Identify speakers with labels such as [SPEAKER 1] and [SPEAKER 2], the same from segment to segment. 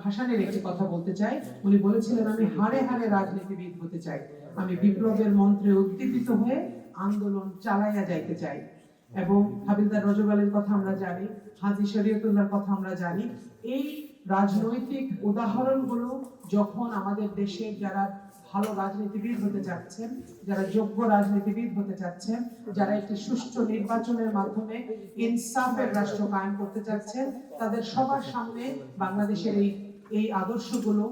[SPEAKER 1] হাসানের একটি কথা বলতে চাই। উনি বলেছিলেন, আমি হাড়ে হাড়ে রাজনীতিবিদ হতে চাই, আমি বিপ্লবের মন্ত্রে উদ্দীপিত হয়ে আন্দোলন চালাইয়া যাইতে চাই। এবং হাবিলদার রজব আলীর কথা আমরা জানি, হাজী শরীয়তুল্লাহর কথা আমরা জানি। এই রাজনৈতিক উদাহরণগুলো যখন আমাদের দেশের যারা ভালো রাজনীতিবিদ হতে চাচ্ছেন, যারা যোগ্য রাজনীতিবিদ হতে চাচ্ছেন, যারা একটি সুষ্ঠু নির্বাচনের মাধ্যমে ইনসাফের রাষ্ট্র কায়েম করতে চাচ্ছেন, তাদের সবার সামনে বাংলাদেশের এই আদর্শগুলো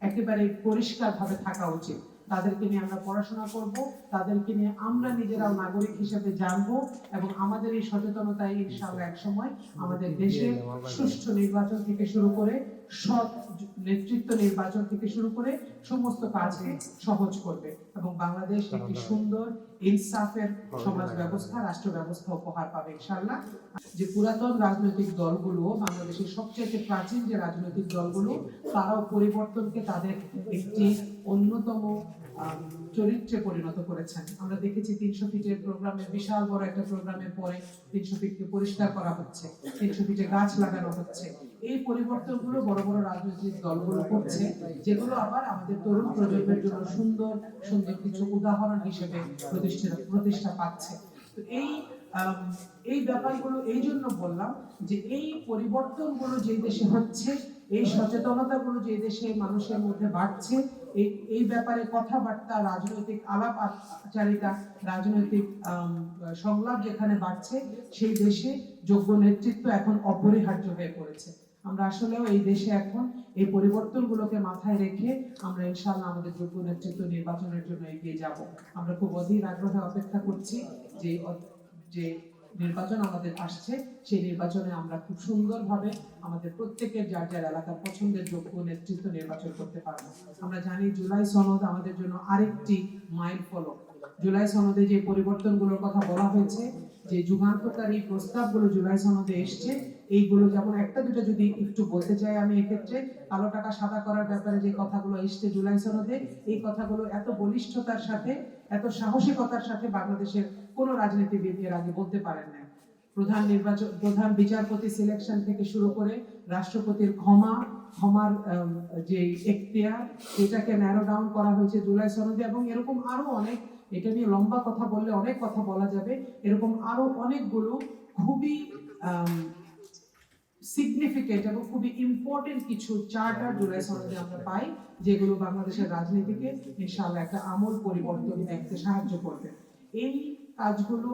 [SPEAKER 1] একেবারে পরিষ্কারভাবে থাকা উচিত। তাদেরকে নিয়ে আমরা পড়াশোনা করব, তাদেরকে নিয়ে আমরা নিজেরাও নাগরিক হিসেবে জানবো, এবং আমাদের এই সচেতনতায় ইনশাআল্লাহ এক সময় আমাদের দেশের সুষ্ঠু নির্বাচন থেকে শুরু করে সৎ নেতৃত্ব নির্বাচন থেকে শুরু করে সমস্ত কাজকে সহজ করবে, এবং বাংলাদেশ একটি সুন্দর ইনসাফের সমাজ ব্যবস্থা, রাষ্ট্র ব্যবস্থা উপহার পাবে ইনশাআল্লাহ। যে পুরাতন রাজনৈতিক দলগুলো, বাংলাদেশের সবচেয়ে প্রাচীন যে রাজনৈতিক দলগুলো, তারাও পরিবর্তনকে তাদের একটি অন্যতম চরিত্রে পরিণত করেছেন। আমরা দেখেছি 300 ফিটের প্রোগ্রামে, বিশাল বড় একটা প্রোগ্রামের পরে 300 ফিটকে পরিষ্কার করা হচ্ছে, 300 ফিটে গাছ লাগানো হচ্ছে। এই পরিবর্তনগুলো বড় বড় রাজনৈতিক দলগুলো করছে, যেগুলো আবার আমাদের তরুণ প্রজন্মের জন্য সুন্দর সুন্দর কিছু উদাহরণ হিসেবে প্রতিষ্ঠা পাচ্ছে। তো এই ব্যাপারগুলো এই জন্য বললাম যে এই পরিবর্তনগুলো যে দেশে হচ্ছে, এই সচেতনতাগুলো যে দেশে মানুষের মধ্যে বাড়ছে, এই ব্যাপারে কথাবার্তা, রাজনৈতিক আলাপ আচারিতা, রাজনৈতিক সংলাপ যেখানে বাড়ছে, সেই দেশে যোগ্য নেতৃত্ব এখন অপরিহার্য হয়ে পড়েছে। আমরা আসলেও এই দেশে এখন এই পরিবর্তনগুলোকে মাথায় রেখে আমরা ইনশাআল্লাহ আমাদের যোগ্য নেতৃত্ব নির্বাচনের জন্য এগিয়ে যাব। আমরা খুব অধীর আগ্রহে অপেক্ষা করছি যে নির্বাচন আমাদের আসছে, সেই নির্বাচনে আমরা খুব সুন্দরভাবে আমাদের প্রত্যেকের যার যার এলাকার পছন্দের যোগ্য নেতৃত্ব নির্বাচন করতে পারবো। আমরা জানি জুলাই সনদ আমাদের জন্য আরেকটি মাইল ফলক। জুলাই সনদে যে পরিবর্তনগুলোর কথা বলা হয়েছে, যে যুগান্তকারী প্রস্তাবগুলো জুলাই সনদে এসছে, এইগুলো যেমন একটা দুটো যদি একটু বলতে চাই আমি, এক্ষেত্রে কালো টাকা সাদা করার ব্যাপারে যে কথাগুলো এসছে জুলাই সনদে, এই কথাগুলো এত বলিষ্ঠতার সাথে, এত সাহসিকতার সাথে বাংলাদেশের কোনো রাজনীতিবিদ এর আগে বলতে পারেন না। প্রধান বিচারপতি সিলেকশন থেকে শুরু করে রাষ্ট্রপতির ক্ষমার যে এখতিয়ার, এটাকে ন্যারো ডাউন করা হয়েছে জুলাই সনদে, এবং এরকম আরো অনেক, এটা নিয়ে লম্বা কথা বললে অনেক কথা বলা যাবে, এরকম আরো অনেকগুলো খুবই সিগনিফিকেন্ট এবং খুবই ইম্পর্টেন্ট কিছু চার্টার জুলাই সনদে আমরা পাই, যেগুলো বাংলাদেশের রাজনীতিকে ইনশাআল্লাহ একটা আমূল পরিবর্তন দেখতে সাহায্য করবে। এই কাজগুলো,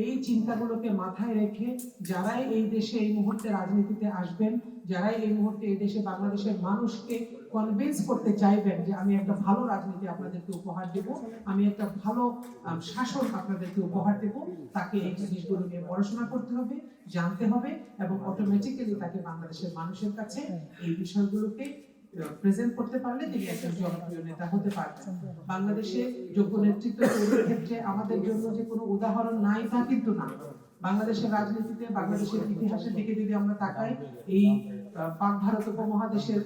[SPEAKER 1] এই চিন্তাগুলোকে মাথায় রেখে যারাই এই দেশে এই মুহূর্তে রাজনীতিতে আসবেন, যারাই এই মুহূর্তে এই দেশে বাংলাদেশের মানুষকে কনভিন্স করতে চাইবেন যে আমি একটা ভালো রাজনীতি আপনাদেরকে উপহার দেব, আমি একটা ভালো শাসন আপনাদেরকে উপহার দেব, তাকে এই জিনিসগুলো নিয়ে পড়াশোনা করতে হবে, জানতে হবে, এবং অটোমেটিক্যালি তাকে বাংলাদেশের মানুষের কাছে এই বিষয়গুলোকে প্রেজেন্ট করতে পারলে তিনি একজন জনপ্রিয় নেতা হতে পারবেন। বাংলাদেশে যোগ্য নেতৃত্ব তৈরির ক্ষেত্রে আমাদের জন্য যে কোনো উদাহরণ নাই তা কিন্তু না। বাংলাদেশের রাজনীতিতে, বাংলাদেশের ইতিহাসের দিকে যদি আমরা তাকাই, এই পাক ভারত উপমহাদেশের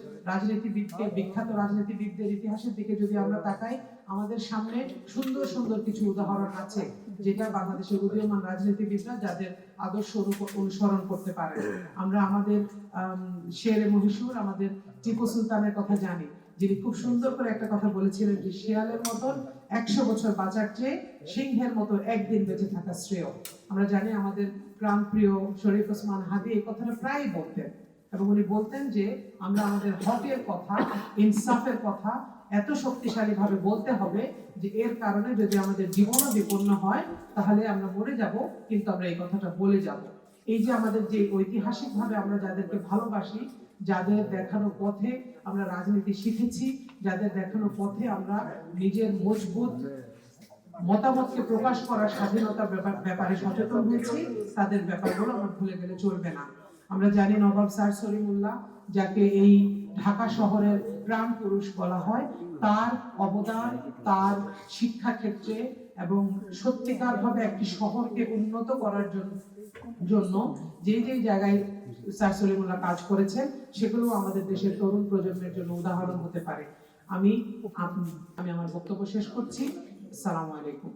[SPEAKER 1] বিখ্যাত রাজনীতিবিদদের ইতিহাসের দিকে যদি আমরা তাকাই, আমাদের সামনে সুন্দর সুন্দর কিছু উদাহরণ আছে, যেটা বাংলাদেশের উদীয়মান রাজনীতিবিদরা যাদের আদর্শ অনুসরণ করতে পারে। আমরা আমাদের শেরে মহীশূর, আমাদের টিপু সুলতানের কথা জানি, যিনি খুব সুন্দর করে একটা কথা বলেছিলেন যে শিয়ালের মতন 100 বছর বাঁচার চেয়ে সিংহের মতো একদিন বেঁচে থাকা শ্রেয়। আমরা জানি আমাদের প্রাণপ্রিয় শরীফ ওসমান হাদি এই কথাটা প্রায় বলতেন, এবং উনি বলতেন যে আমরা আমাদের হকের কথা, ইনসাফের কথা এত শক্তিশালী ভাবে বলতে হবে যে এর কারণে যদি আমাদের জীবনও বিপন্ন হয় তাহলে আমরা মরে যাব, কিন্তু আমরা এই কথাটা বলে যাব। এই যে আমাদের যে ঐতিহাসিক ভাবে আমরা যাদেরকে ভালোবাসি, যাদের দেখানো পথে আমরা রাজনীতি শিখেছি, যাদের দেখানো পথে আমরা নিজের মজবুত মতামতকে প্রকাশ করার স্বাধীনতার ব্যাপারে সচেতন হয়েছি, তাদের ব্যাপারগুলো আমরা ভুলে গেলে চলবে না। আমরা জানি নবাব স্যার সলিমুল্লাহ, যাকে এই ঢাকা শহরের প্রাণ পুরুষ বলা হয়, তার অবদান, তার শিক্ষা ক্ষেত্রে এবং সত্যিকার ভাবে একটি শহরকে উন্নত করার জন্য যে যে জায়গায় স্যার সলিমুল্লাহ কাজ করেছেন, সেগুলো আমাদের দেশের তরুণ প্রজন্মের জন্য উদাহরণ হতে পারে। আমি আমার বক্তব্য শেষ করছি। আসসালামু আলাইকুম।